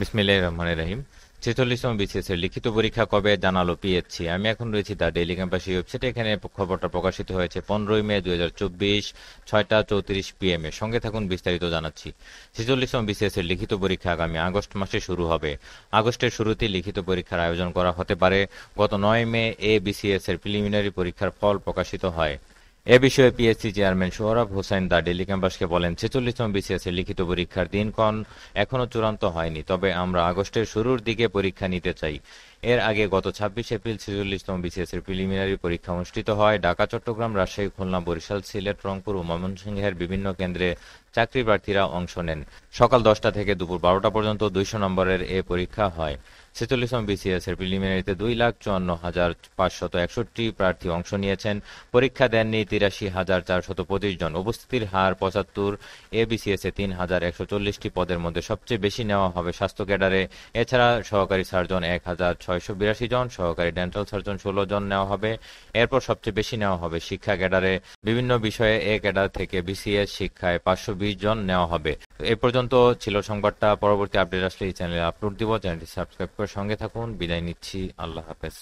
বিসমিল্লাহির রহমানির রহিম। ৪৬তম বিসিএস এর লিখিত পরীক্ষা কবে জানালো পিএসসি। আমি এখন রয়েছি দ্য ডেইলি ক্যাম্পাস ওয়েবসাইটে। এখানে খবরটা প্রকাশিত হয়েছে 15ই মে 2024 6টা 34 PM এ। সঙ্গে থাকুন, বিস্তারিত জানাচ্ছি। ৪৬তম বিসিএস এর লিখিত পরীক্ষা আগামী আগস্ট মাসে শুরু হবে। আগস্টের শুরুতেই লিখিত পরীক্ষার আয়োজন করা হতে পারে। গত 9 মে বিসিএস এর প্রিলিমিনারি পরীক্ষার ফল প্রকাশিত হয়। এ বিষয়ে PSC chairman Sohrab Hossain the daily ক্যাম্পাসকে বলেন, ৪৬তম বিসিএস এর লিখিত পরীক্ষার দিনক্ষণ এখনো চূড়ান্ত হয়নি, তবে আমরা আগস্টের শুরুর দিকে পরীক্ষা নিতে চাই। এর আগে গত ২৬ এপ্রিল ৪৬তম বিসিএস এর প্রিলিমিনারি পরীক্ষা অনুষ্ঠিত হয়। ঢাকা, চট্টগ্রাম, রাজশাহী, খুলনা, বরিশাল, সিলেট, রংপুর ও ময়মনসিংহের বিভিন্ন কেন্দ্রে চাকরি প্রার্থীরা অংশ নেন। সকাল ১০টা থেকে দুপুর ১২টা পর্যন্ত ২০০ নম্বরের এ পরীক্ষা হয়। ৪৬তম বিসিএস এর প্রিলিমিনারিতে ২,৫৪,৫৬১ প্রার্থী অংশ নিয়েছেন। পরীক্ষা দেননি ৮৩,৪২৫ জন। উপস্থিতির হার ৭৫। বিসিএস এ ৩,১৪০টি পদের মধ্যে সবচেয়ে বেশি নেওয়া হবে স্বাস্থ্য ক্যাডারে। এছাড়া সহকারী সার্জন ১,৬৮২ জন, সহকারী ডেন্টাল সার্জন ১৬ জন নেওয়া হবে। এরপর সবচেয়ে বেশি নেওয়া হবে শিক্ষা ক্যাডারে। বিভিন্ন বিষয়ে এ ক্যাডার থেকে বিসিএস শিক্ষায় ৫২০ জন নেওয়া হবে। এ পর্যন্ত ছিল সংবাদটা। পরবর্তী আপডেট আসলে এই চ্যানেলে আপলোড দিব। চ্যানেলটি সাবস্ক্রাইব করে সঙ্গে থাকুন। বিদায় নিচ্ছি। আল্লাহ হাফেজ।